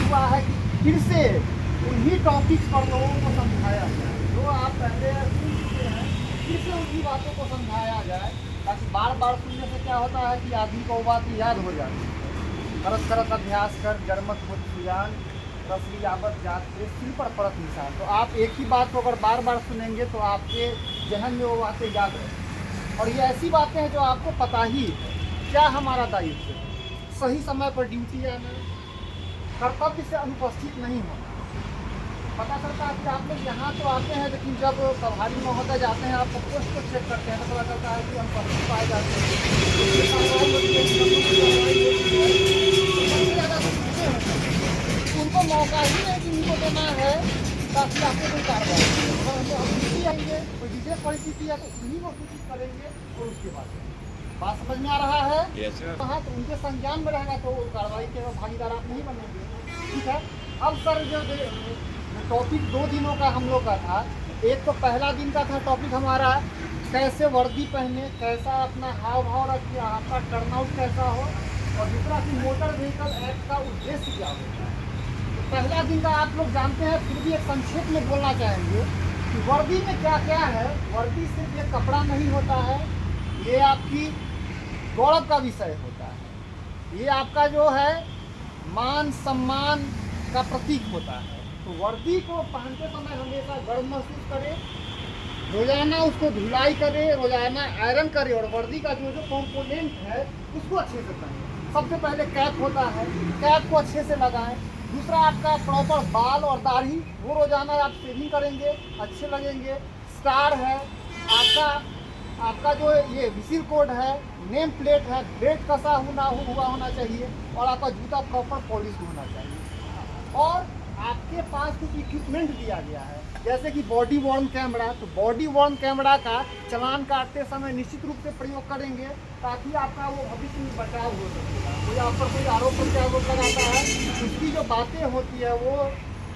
हुआ है कि फिर से उन्हीं टॉपिक्स पर लोगों को समझाया जाए जो आप पहले सुन चुके हैं, फिर से उन्हीं बातों को समझाया जाए, ताकि बार बार सुनने से क्या होता है कि आदमी को वो बात याद हो जाती है। करत करत अभ्यास कर जड़मत बुद्ध सुजान, रसली आवत जात पे सिर पर पड़त निशान। तो आप एक ही बात को अगर बार बार सुनेंगे तो आपके जहन में वो बातें याद रहें। और ये ऐसी बातें हैं जो आपको पता ही है। क्या हमारा दायित्व है? सही समय पर ड्यूटी आना, कर्तव्य से अनुपस्थित नहीं होना। पता चलता है कि आप लोग यहाँ तो आते हैं, लेकिन जब प्रभारी महोदय जाते हैं आपको पोस्ट को चेक करते हैं तो पता चलता है कि अनुपस्थित पाए जाते हैं। उनको मौका ही नहीं कि उनको देना है ताकि आपको कोई कार्रवाई हम ड्यूटी आएंगे, कोई विशेष परिस्थिति है तो उन्हीं को सूचित करेंगे और उसके बाद बात समझ में आ रहा है। हाँ, तो उनके संज्ञान में रहेगा तो कार्रवाई के भागीदार आप नहीं बनेंगे। ठीक है। अब सर जो टॉपिक 2 दिनों का हम लोग का था, एक तो पहला दिन का था टॉपिक हमारा कैसे वर्दी पहने, कैसा अपना हाव भाव रखिए, आपका टर्नआउट कैसा हो, और दूसरा कि मोटर व्हीकल एक्ट का उद्देश्य क्या होता है। तो पहला दिन का आप लोग जानते हैं, फिर भी एक संक्षेप में बोलना चाहेंगे कि वर्दी में क्या क्या है। वर्दी सिर्फ एक कपड़ा नहीं होता है, ये आपकी गौरव का विषय होता है, ये आपका जो है मान सम्मान का प्रतीक होता है। तो वर्दी को पहनते समय हमेशा गर्व महसूस करें, रोजाना उसको धुलाई करें, रोजाना आयरन करें, और वर्दी का जो जो कंपोनेंट है उसको अच्छे से पहनें। सबसे पहले कैप होता है, कैप को अच्छे से लगाएं। दूसरा आपका प्रॉपर बाल और दाढ़ी, वो रोजाना आप शेविंग करेंगे, अच्छे लगेंगे। स्टार है आपका जो ये विसिल कोड है, नेम प्लेट है, बेल्ट कसा हुआ होना चाहिए, और आपका जूता प्रॉपर पॉलिश होना चाहिए। और आपके पास कुछ इक्विपमेंट दिया गया है, जैसे कि बॉडी वॉर्न कैमरा। तो बॉडी वॉर्न कैमरा का चालान काटते समय निश्चित रूप से प्रयोग करेंगे, ताकि आपका वो भविष्य में बचाव हो सकेगा। कोई आप पर कोई आरोप प्रत्यारोप लगाता है, उसकी जो बातें होती है वो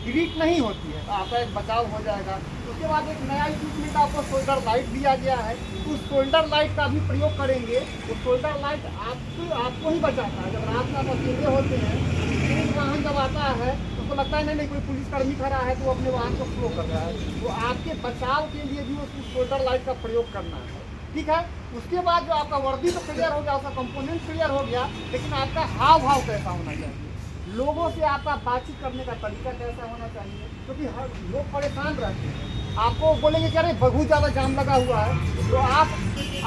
डिलीट नहीं होती है, तो आपका एक बचाव हो जाएगा। उसके बाद एक नया इक्विपमेंट आपको शोल्डर लाइट दिया गया है, उस शोल्डर लाइट का भी प्रयोग करेंगे। वो शोल्डर लाइट आपको ही बचाता है। जब रात में आप अकेले होते हैं, पुलिस वाहन जब आता है तो उसको लगता है नहीं कोई पुलिसकर्मी खड़ा है तो वो अपने वाहन को स्लो कर रहा है, तो आपके बचाव के लिए भी उस शोल्डर लाइट का प्रयोग करना है। ठीक है। उसके बाद जो आपका वर्दी तो क्लियर हो गया, उसका कंपोनेंट क्लियर हो गया, लेकिन आपका हाव भाव कैसा होना चाहिए, लोगों से आपका बातचीत करने का तरीका कैसा होना चाहिए। क्योंकि हर लोग परेशान रहते हैं, आपको बोलेंगे कि अरे बहुत ज़्यादा जाम लगा हुआ है, तो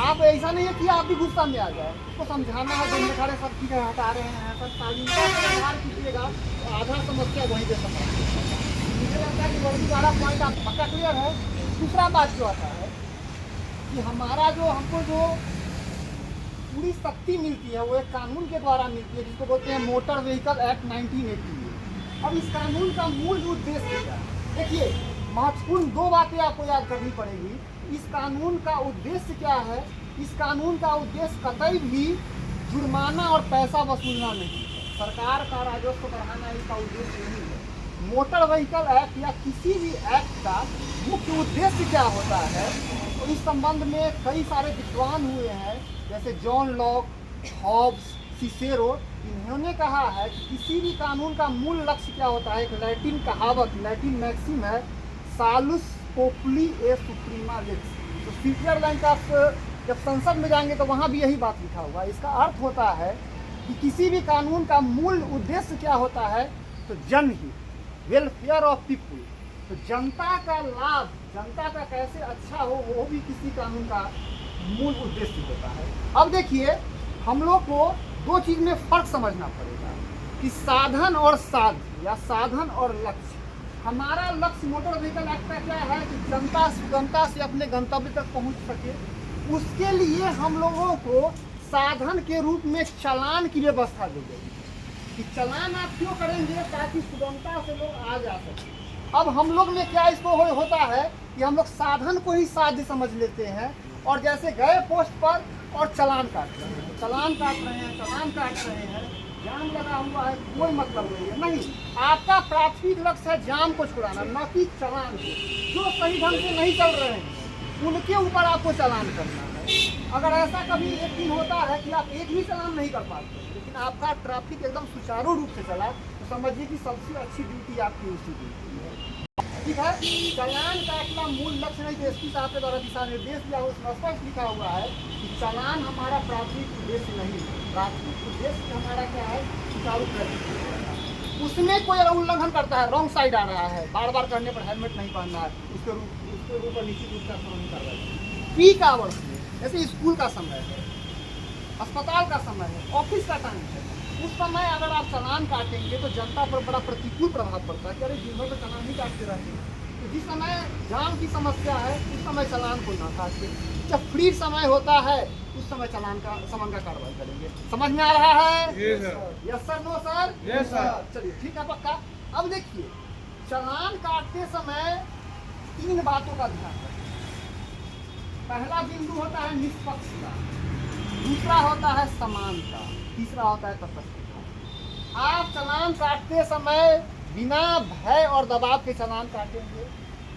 आप ऐसा नहीं है कि आप भी गुस्सा में आ जाए, उसको समझाना है। जो खड़े सब चीज़ें हटा रहे हैं, सब तालीम का व्यवहार कीजिएगा, तो आधा समस्या वहीं से समाप्त। मुझे लगता है कि वर्दी वाला पॉइंट आप पक्का क्लियर है। दूसरा बात जो आता है कि हमको जो पूरी शक्ति मिलती है वो एक कानून के द्वारा मिलती है, जिसको बोलते हैं मोटर व्हीकल एक्ट 1988। अब इस कानून का मूल उद्देश्य क्या है? देखिए, महत्वपूर्ण 2 बातें आपको याद करनी पड़ेगी। इस कानून का उद्देश्य क्या है? इस कानून का उद्देश्य कतई भी जुर्माना और पैसा वसूलना नहीं है, सरकार का राजस्व बढ़ाना इसका उद्देश्य नहीं है। मोटर व्हीकल एक्ट या किसी भी एक्ट का मुख्य उद्देश्य क्या होता है, तो इस संबंध में कई सारे विद्वान हुए हैं, जैसे जॉन लॉक, हॉब्स, सिसेरो। इन्होंने कहा है कि किसी भी कानून का मूल लक्ष्य क्या होता है। एक लैटिन कहावत, लैटिन मैक्सिम है, सालुस पोपुली ए सुप्रीमा लेक्स। तो स्विट्जरलैंड का जब संसद में जाएंगे तो वहाँ भी यही बात लिखा हुआ है। इसका अर्थ होता है कि किसी भी कानून का मूल उद्देश्य क्या होता है, तो जनहित, वेलफेयर ऑफ पीपुल। तो जनता का लाभ, जनता का कैसे अच्छा हो, वो भी किसी कानून का मूल उद्देश्य होता है। अब देखिए, हम लोग को 2 चीज़ में फ़र्क समझना पड़ेगा कि साधन और साध्य, या साधन और लक्ष्य। हमारा लक्ष्य मोटर व्हीकल एक्ट का क्या है कि जनता सुगमता से अपने गंतव्य तक पहुंच सके। उसके लिए हम लोगों को साधन के रूप में चालान की व्यवस्था दी गई कि चालान आप क्यों करेंगे, ताकि सुगमता से लोग आ जा सके। अब हम लोग में क्या इसको होता है कि हम लोग साधन को ही साध्य समझ लेते हैं, और जैसे गए पोस्ट पर और चालान काट रहे हैं, चालान काट रहे हैं, जाम लगा हुआ है, कोई मतलब नहीं है। नहीं, आपका प्राथमिक लक्ष्य है जाम को छुड़ाना, न कि चालान को। जो सही ढंग से नहीं चल रहे हैं उनके ऊपर आपको चालान करना है। अगर ऐसा कभी एक दिन होता है कि आप एक भी चालान नहीं कर पाते, लेकिन आपका ट्रैफिक एकदम सुचारू रूप से चला, तो समझिए कि सबसे अच्छी ड्यूटी आपकी उसी ड्यूटी है। ठीक है, चालान काटना मूल लक्ष्य नहीं। तो एसपी साहब के द्वारा दिशा निर्देश दिया हुआ, उसमें स्पष्ट लिखा हुआ है कि चालान हमारा प्राथमिक उद्देश्य नहीं है। प्राथमिक उद्देश्य हमारा क्या है? सुचारू ट्रैफिक। उसमें कोई अगर उल्लंघन करता है, रॉन्ग साइड आ रहा है, बार बार करने पर हेलमेट नहीं पहनना है, उसके ऊपर निश्चित रूप से नहीं करवाएंगे। पीक आवर्स में, जैसे स्कूल का समय है, अस्पताल का समय है, ऑफिस का टाइम है, उस समय अगर आप चालान काटेंगे तो जनता पर बड़ा प्रतिकूल प्रभाव पड़ता है कि अरे दिन भर तो चालान ही काटते रहते हैं। तो जिस समय जाम की समस्या है उस समय चालान को ना काटे, जब फ्री समय होता है उस समय चालान का समन का कार्रवाई करेंगे। समझ में आ रहा है? Yes sir, no sir? Yes sir. चलिए ठीक है, पक्का। अब देखिए, चालान काटते समय 3 बातों का ध्यान रखें। पहला बिंदु होता है निष्पक्षता, दूसरा होता है समानता, तीसरा होता है तटस्थता। आप चालान काटते समय बिना भय और दबाव के चालान काटेंगे,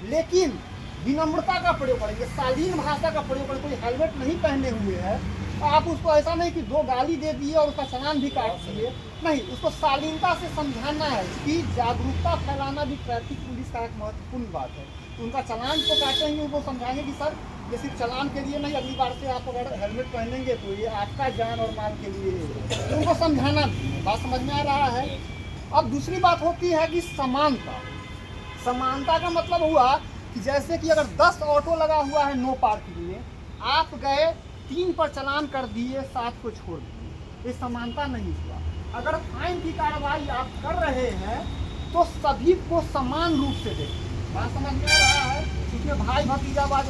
लेकिन विनम्रता का प्रयोग करेंगे, शालीन भाषा का प्रयोग करेंगे। कोई हेलमेट नहीं पहने हुए है तो आप उसको ऐसा नहीं कि 2 गाली दे दिए और उसका चालान भी काट दिए, नहीं, उसको शालीनता से समझाना है कि जागरूकता फैलाना भी ट्रैफिक पुलिस का एक महत्वपूर्ण बात है। तो उनका चालान को काटेंगे, उनको समझाएंगे कि सर ये सिर्फ चालान के लिए नहीं, अगली बार से आप अगर हेलमेट पहनेंगे तो ये आपका जान और माल के लिए है। तो उनको समझाना भी है। बात समझ में आ रहा है? अब दूसरी बात होती है कि समानता। समानता का मतलब हुआ कि जैसे कि अगर 10 ऑटो लगा हुआ है नो पार्किंग में, आप गए 3 पर चालान कर दिए, 7 को छोड़ दिए, ये समानता नहीं हुआ। अगर फाइन की कार्रवाई आप कर रहे हैं तो सभी को समान रूप से देखें। बात समझ में आ रहा है? इसमें भाई भतीजावाद